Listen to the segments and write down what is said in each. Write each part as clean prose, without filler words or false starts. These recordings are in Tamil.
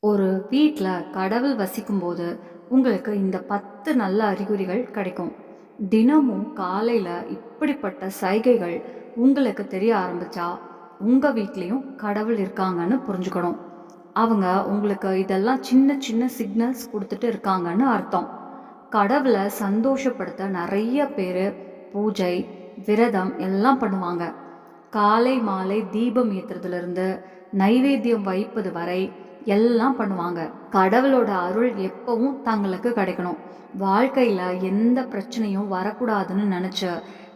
ஒரு வீட்டில் கடவுள் வசிக்கும்போது உங்களுக்கு இந்த 10 நல்ல அறிகுறிகள் கிடைக்கும். தினமும் காலையில் இப்படிப்பட்ட சைகைகள் உங்களுக்கு தெரிய ஆரம்பிச்சா உங்கள் வீட்லேயும் கடவுள் இருக்காங்கன்னு புரிஞ்சுக்கணும். அவங்க உங்களுக்கு இதெல்லாம் சின்ன சின்ன சிக்னல்ஸ் கொடுத்துட்டு இருக்காங்கன்னு அர்த்தம். கடவுளை சந்தோஷப்படுத்த நிறைய பேர் பூஜை, விரதம் எல்லாம் பண்ணுவாங்க. காலை மாலை தீபம் ஏற்றுறதுலேருந்து நைவேத்தியம் வைப்பது வரை எல்லாம் பண்ணுவாங்க. கடவுளோட அருள் எப்பவும் தங்களுக்கு கிடைக்கணும், வாழ்க்கையில் எந்த பிரச்சனையும் வரக்கூடாதுன்னு நினச்ச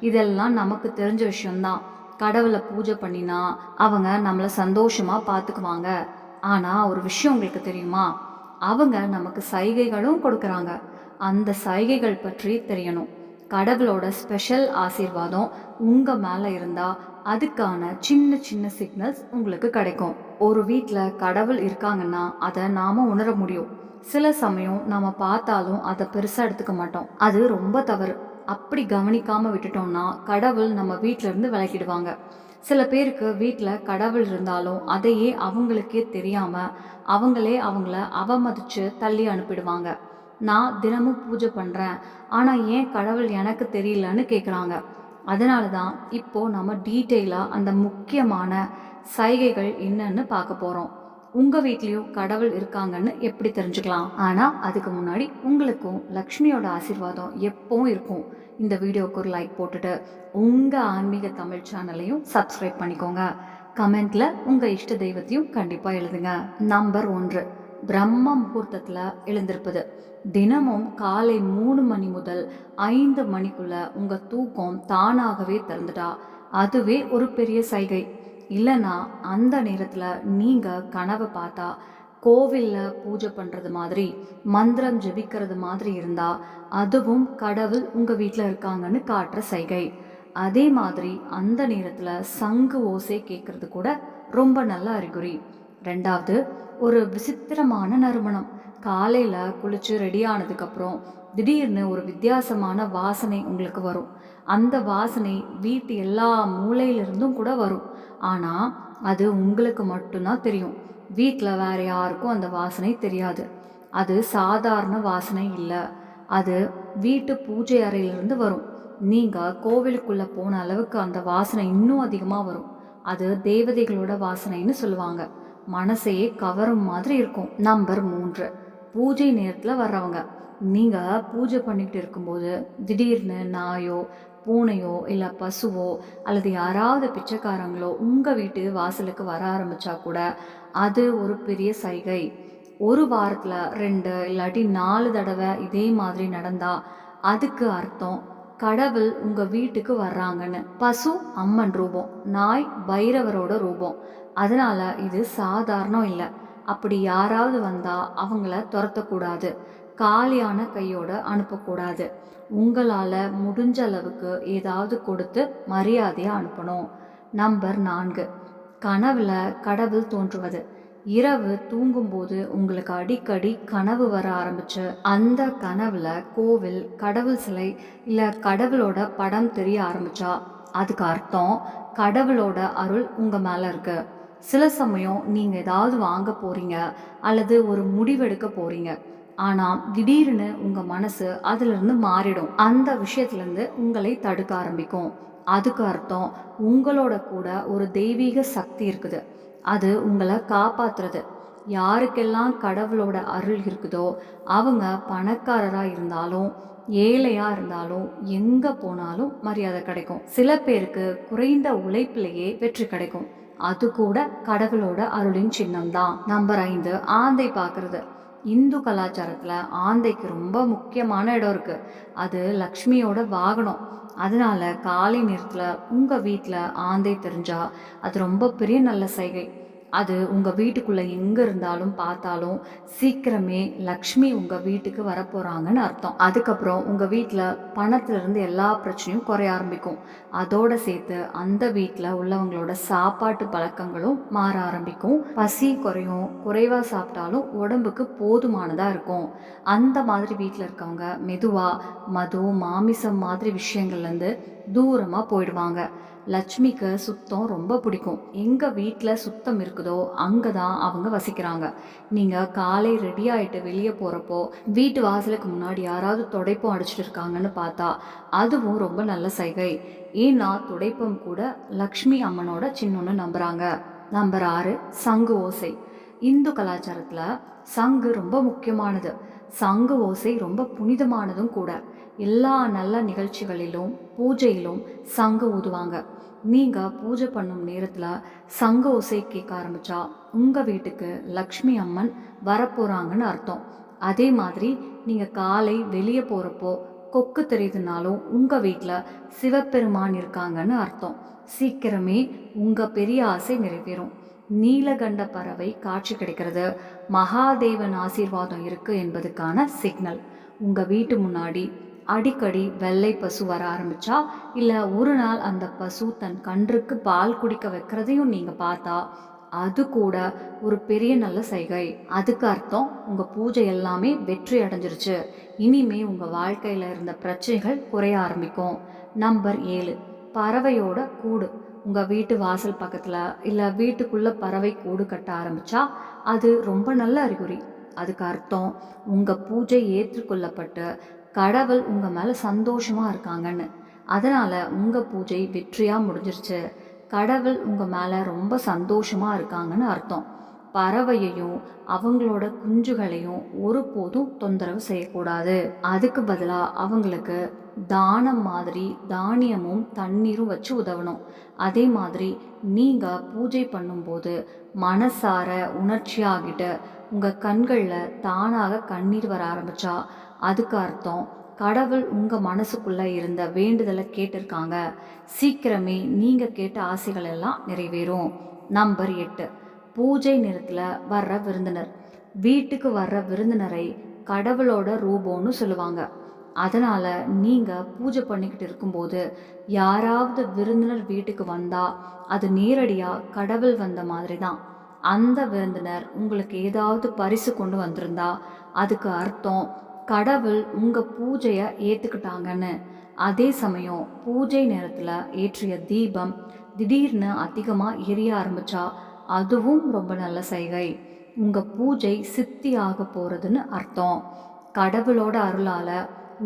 இதெல்லாம் நமக்கு தெரிஞ்ச விஷயம்தான். கடவுளை பூஜை பண்ணினா அவங்க நம்மளை சந்தோஷமாக பார்த்துக்குவாங்க. ஆனால் ஒரு விஷயம் உங்களுக்கு தெரியுமா? அவங்க நமக்கு சைகைகளும் கொடுக்குறாங்க. அந்த சைகைகள் பற்றி தெரியணும். கடவுளோட ஸ்பெஷல் ஆசீர்வாதம் உங்கள் மேலே இருந்தால் அதுக்கான சின்ன சின்ன சிக்னல்ஸ் உங்களுக்கு கிடைக்கும். ஒரு வீட்டில் கடவுள் இருக்காங்கன்னா அதை நாம் உணர முடியும். சில சமயம் நாம் பார்த்தாலும் அதை பெருசாக எடுத்துக்க மாட்டோம். அது ரொம்ப தவறு. அப்படி கவனிக்காமல் விட்டுட்டோம்னா கடவுள் நம்ம வீட்டிலேருந்து விலகிடுவாங்க. சில பேருக்கு வீட்டில் கடவுள் இருந்தாலும் அதையே அவங்களுக்கே தெரியாமல் அவங்களே அவங்கள அவமதித்து தள்ளி அனுப்பிடுவாங்க. நான் தினமும் பூஜை பண்ணுறேன், ஆனால் ஏன் கடவுள் எனக்கு தெரியலன்னு கேட்குறாங்க. அதனால தான் இப்போது நம்ம டீட்டெயிலாக அந்த முக்கியமான சைகைகள் என்னன்னு பார்க்க போகிறோம். உங்கள் வீட்லேயும் கடவுள் இருக்காங்கன்னு எப்படி தெரிஞ்சுக்கலாம்? ஆனால் அதுக்கு முன்னாடி உங்களுக்கும் லக்ஷ்மியோட ஆசீர்வாதம் எப்பவும் இருக்கும். இந்த வீடியோவுக்கு ஒரு லைக் போட்டுட்டு உங்கள் ஆன்மீக தமிழ் சேனலையும் சப்ஸ்கிரைப் பண்ணிக்கோங்க. கமெண்ட்டில் உங்கள் இஷ்ட தெய்வத்தையும் கண்டிப்பாக எழுதுங்க. நம்பர் 1, பிரம்ம முகூர்த்தத்தில் எழுந்திருப்பது. தினமும் காலை 3 மணி முதல் 5 மணிக்குள்ள உங்கள் தூக்கம் தானாகவே திறந்துட்டா அதுவே ஒரு பெரிய சைகை. இல்லைன்னா அந்த நேரத்தில் நீங்கள் கனவை பார்த்தா கோவிலில் பூஜை பண்ணுறது மாதிரி, மந்திரம் ஜெபிக்கிறது மாதிரி இருந்தால் அதுவும் கடவுள் உங்கள் வீட்டில் இருக்காங்கன்னு காட்டுற சைகை. அதே மாதிரி அந்த நேரத்தில் சங்கு ஓசை கேட்குறது கூட ரொம்ப நல்ல அறிகுறி. ரெண்டாவது, ஒரு விசித்திரமான நறுமணம். காலையில் குளித்து ரெடி ஆனதுக்கப்புறம் திடீர்னு ஒரு வித்தியாசமான வாசனை உங்களுக்கு வரும். அந்த வாசனை வீட்டு எல்லா மூலையிலிருந்தும் கூட வரும். ஆனால் அது உங்களுக்கு மட்டும்தான் தெரியும். வீட்டில் வேறு யாருக்கும் அந்த வாசனை தெரியாது. அது சாதாரண வாசனை இல்லை. அது வீட்டு பூஜை அறையிலிருந்து வரும். நீங்கள் கோவிலுக்குள்ளே போன அளவுக்கு அந்த வாசனை இன்னும் அதிகமாக வரும். அது தேவதைகளோட வாசனைன்னு சொல்லுவாங்க. மனசையே கவரும் மாதிரி இருக்கும். நம்பர் 3, பூஜை நேரத்தில் வர்றவங்க. நீங்கள் பூஜை பண்ணிக்கிட்டு இருக்கும்போது திடீர்னு நாயோ, பூனையோ, இல்லை பசுவோ அல்லது யாராவது பிச்சைக்காரங்களோ உங்கள் வீட்டு வாசலுக்கு வர ஆரம்பித்தா கூட அது ஒரு பெரிய சைகை. ஒரு வாரத்தில் 2 இல்லாட்டி 4 தடவை இதே மாதிரி நடந்தால் அதுக்கு அர்த்தம் கடவுள் உங்கள் வீட்டுக்கு வர்றாங்கன்னு. பசு அம்மன் ரூபம், நாய் பைரவரோட ரூபம். அதனால் இது சாதாரணம் இல்லை. அப்படி யாராவது வந்தால் அவங்கள துரத்தக்கூடாது, காலியான கையோடு அனுப்பக்கூடாது. உங்களால் முடிஞ்ச அளவுக்கு ஏதாவது கொடுத்து மரியாதையாக அனுப்பணும். நம்பர் 4, கனவுல கடவுள் தோன்றுவது. இரவு தூங்கும்போது உங்களுக்கு அடிக்கடி கனவு வர ஆரம்பிச்சு அந்த கனவுல கோவில், கடவுள் சிலை இல்லை கடவுளோட படம் தெரிய ஆரம்பிச்சா அதுக்கு அர்த்தம் கடவுளோட அருள் உங்கள் மேலே இருக்கு. சில சமயம் நீங்கள் ஏதாவது வாங்க போகிறீங்க அல்லது ஒரு முடிவெடுக்க போகிறீங்க. ஆனால் திடீர்னு உங்கள் மனசு அதிலிருந்து மாறிடும். அந்த விஷயத்துலேருந்து உங்களை தடுக்க ஆரம்பிக்கும். அதுக்கு அர்த்தம் உங்களோட கூட ஒரு தெய்வீக சக்தி இருக்குது. அது உங்களை காப்பாற்றுறது. யாருக்கெல்லாம் கடவுளோட அருள் இருக்குதோ அவங்க பணக்காரராக இருந்தாலும் ஏழையாக இருந்தாலும் எங்கே போனாலும் மரியாதை கிடைக்கும். சில பேருக்கு குறைந்த உழைப்பிலேயே வெற்றி கிடைக்கும். அது கூட கடவுளோட அருளின் சின்னம்தான். நம்பர் 5, ஆந்தை பார்க்கறது. இந்து கலாச்சாரத்தில் ஆந்தைக்கு ரொம்ப முக்கியமான இடம் இருக்குது. அது லக்ஷ்மியோட வாகனம். அதனால காலை நேரத்தில் உங்கள் வீட்டில் ஆந்தை தெரிஞ்சால் அது ரொம்ப பெரிய நல்ல சைகை. அது உங்கள் வீட்டுக்குள்ளே எங்கே இருந்தாலும் பார்த்தாலும் சீக்கிரமே லக்ஷ்மி உங்கள் வீட்டுக்கு வரப்போகிறாங்கன்னு அர்த்தம். அதுக்கப்புறம் உங்கள் வீட்டில் பணத்திலிருந்து எல்லா பிரச்சனையும் குறைய ஆரம்பிக்கும். அதோடு சேர்த்து அந்த வீட்டில் உள்ளவங்களோட சாப்பாட்டு பழக்கங்களும் மாற ஆரம்பிக்கும். பசி குறையும். குறைவாக சாப்பிட்டாலும் உடம்புக்கு போதுமானதாக இருக்கும். அந்த மாதிரி வீட்டில் இருக்கவங்க மெதுவாக மது, மாமிசம் மாதிரி விஷயங்கள்லேருந்து தூரமாக போயிடுவாங்க. லட்சுமிக்கு சுத்தம் ரொம்ப பிடிக்கும். எங்கே வீட்டில் சுத்தம் இருக்குதோ அங்கே தான் அவங்க வசிக்கிறாங்க. நீங்கள் காலை ரெடி ஆகிட்டு வெளியே போகிறப்போ வீட்டு வாசலுக்கு முன்னாடி யாராவது துடைப்பம் அடிச்சிட்டு இருக்காங்கன்னு பார்த்தா அதுவும் ரொம்ப நல்ல சைகை. ஏன்னா துடைப்பம் கூட லக்ஷ்மி அம்மனோட சின்னொன்னு நம்புகிறாங்க. நம்பர் 6, சங்கு ஓசை. இந்து கலாச்சாரத்தில் சங்கு ரொம்ப முக்கியமானது. சங்கு ஓசை ரொம்ப புனிதமானதும் கூட. எல்லா நல்ல நிகழ்ச்சிகளிலும் பூஜையிலும் சங்கு ஊதுவாங்க. நீங்கள் பூஜை பண்ணும் நேரத்தில் சங்கு ஓசை கேட்க ஆரம்பித்தா உங்கள் வீட்டுக்கு லக்ஷ்மி அம்மன் வரப்போகிறாங்கன்னு அர்த்தம். அதே மாதிரி நீங்கள் காலை வெளியே போகிறப்போ கொக்கு தெரியுதுனாலும் உங்கள் வீட்டில் சிவபெருமான் இருக்காங்கன்னு அர்த்தம். சீக்கிரமே உங்கள் பெரிய ஆசை நிறைவேறும். நீலகண்ட பறவை காட்சி கிடைக்கிறது மகாதேவன் ஆசீர்வாதம் இருக்குது என்பதுக்கான சிக்னல். உங்கள் வீட்டு முன்னாடி அடிக்கடி வெள்ளை பசு வர ஆரம்பித்தா, இல்லை ஒரு நாள் அந்த பசு தன் கன்றுக்கு பால் குடிக்க வைக்கிறதையும் நீங்கள் பார்த்தா அது கூட ஒரு பெரிய நல்ல சைகை. அதுக்கு அர்த்தம் உங்கள் பூஜை எல்லாமே வெற்றி அடைஞ்சிருச்சு. இனிமே உங்கள் வாழ்க்கையில் இருந்த பிரச்சனைகள் குறைய ஆரம்பிக்கும். நம்பர் 7, பறவையோட கூடு. உங்கள் வீட்டு வாசல் பக்கத்தில் இல்லை வீட்டுக்குள்ளே பறவை கூடு கட்ட ஆரம்பித்தா அது ரொம்ப நல்ல அறிகுறி. அதுக்கு அர்த்தம் உங்கள் பூஜை ஏற்றுக்கொள்ளப்பட்டு கடவுள் உங்கள் மேலே சந்தோஷமாக இருக்காங்கன்னு. அதனால் உங்கள் பூஜை வெற்றியாக முடிஞ்சிருச்சு. கடவுள் உங்கள் மேலே ரொம்ப சந்தோஷமாக இருக்காங்கன்னு அர்த்தம். பறவையையும் அவங்களோட குஞ்சுகளையும் ஒருபோதும் தொந்தரவு செய்யக்கூடாது. அதுக்கு பதிலாக அவங்களுக்கு தானம் மாதிரி தானியமும் தண்ணீரும் வச்சு உதவணும். அதே மாதிரி நீங்கள் பூஜை பண்ணும்போது மனசார உணர்ச்சியாகிட்டு உங்கள் கண்களில் தானாக கண்ணீர் வர ஆரம்பித்தா அதுக்கு அர்த்தம் கடவுள் உங்கள் மனசுக்குள்ளே இருந்த வேண்டுதலை கேட்டிருக்காங்க. சீக்கிரமே நீங்கள் கேட்ட ஆசைகள் எல்லாம் நிறைவேறும். நம்பர் 8, பூஜை நேரத்தில் வர்ற விருந்தினர். வீட்டுக்கு வர்ற விருந்தினரை கடவுளோட ரூபம்னு சொல்லுவாங்க. அதனால் நீங்கள் பூஜை பண்ணிக்கிட்டு இருக்கும்போது யாராவது விருந்தினர் வீட்டுக்கு வந்தால் அது நேரடியாக கடவுள் வந்த மாதிரி தான். அந்த விருந்தினர் உங்களுக்கு ஏதாவது பரிசு கொண்டு வந்திருந்தா அதுக்கு அர்த்தம் கடவுள் உங்கள் பூஜையை ஏற்றுக்கிட்டாங்கன்னு. அதே சமயம் பூஜை நேரத்தில் ஏற்றிய தீபம் திடீர்னு அதிகமாக எரிய ஆரம்பித்தா அதுவும் ரொம்ப நல்ல சைகை. உங்கள் பூஜை சித்தி ஆக போகிறதுன்னு அர்த்தம். கடவுளோட அருளால்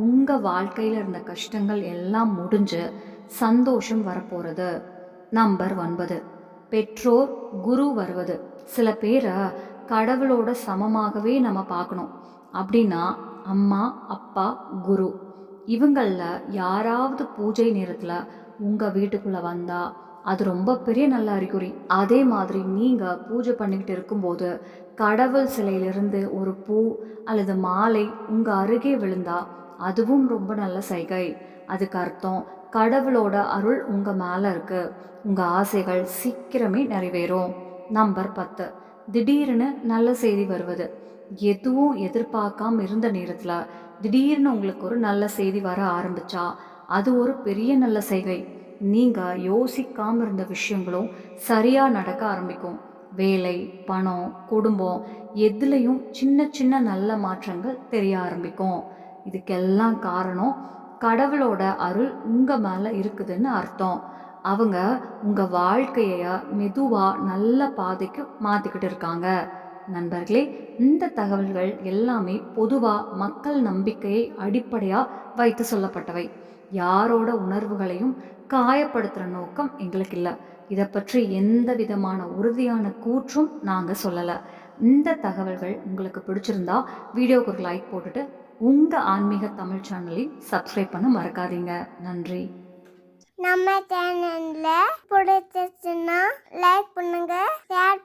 உங்கள் வாழ்க்கையில் இருந்த கஷ்டங்கள் எல்லாம் முடிஞ்சு சந்தோஷம் வரப்போகிறது. நம்பர் 9, பெற்றோர் குரு வருவது. சில பேரை கடவுளோட சமமாகவே நம்ம பார்க்கணும். அப்படின்னா அம்மா, அப்பா, குரு இவங்களில் யாராவது பூஜை நேரத்தில் உங்கள் வீட்டுக்குள்ளே வந்தால் அது ரொம்ப பெரிய நல்ல அறிகுறி. அதே மாதிரி நீங்கள் பூஜை பண்ணிக்கிட்டு இருக்கும்போது கடவுள் சிலையிலிருந்து ஒரு பூ அல்லது மாலை உங்கள் அருகே விழுந்தா அதுவும் ரொம்ப நல்ல சைகை. அதுக்கு அர்த்தம் கடவுளோட அருள் உங்கள் மேலே இருக்குது. உங்கள் ஆசைகள் சீக்கிரமே நிறைவேறும். நம்பர் 10, திடீர்னு நல்ல செய்தி வருவது. எதுவும் எதிர்பார்க்காம இருந்த நேரத்தில் திடீர்னு உங்களுக்கு ஒரு நல்ல செய்தி வர ஆரம்பித்தா அது ஒரு பெரிய நல்ல செய்கை. நீங்கள் யோசிக்காமல் இருந்த விஷயங்களும் சரியாக நடக்க ஆரம்பிக்கும். வேலை, பணம், குடும்பம் எதுலேயும் சின்ன சின்ன நல்ல மாற்றங்கள் தெரிய ஆரம்பிக்கும். இதுக்கெல்லாம் காரணம் கடவுளோட அருள் உங்கள் மேலே இருக்குதுன்னு அர்த்தம். அவங்க உங்கள் வாழ்க்கையை மெதுவாக நல்ல பாதைக்கு மாற்றிக்கிட்டு இருக்காங்க. நண்பர்களே, இந்த தகவல்கள் எல்லாமே பொதுவாக மக்கள் நம்பிக்கையை அடிப்படையாக வைத்து சொல்லப்பட்டவை. யாரோட உணர்வுகளையும் காயப்படுத்துகிற நோக்கம் எங்களுக்கு இல்லை. இதை பற்றி எந்த விதமான உறுதியான கூற்றும் நாங்கள் சொல்லலை. இந்த தகவல்கள் உங்களுக்கு பிடிச்சிருந்தா வீடியோக்கு ஒரு லைக் போட்டுட்டு உங்கள் ஆன்மீக தமிழ் சேனலையும் சப்ஸ்கிரைப் பண்ண மறக்காதீங்க. நன்றி. நம்ம சேனலில் பிடிச்சிருச்சுன்னா லைக் பண்ணுங்கள், ஷேர்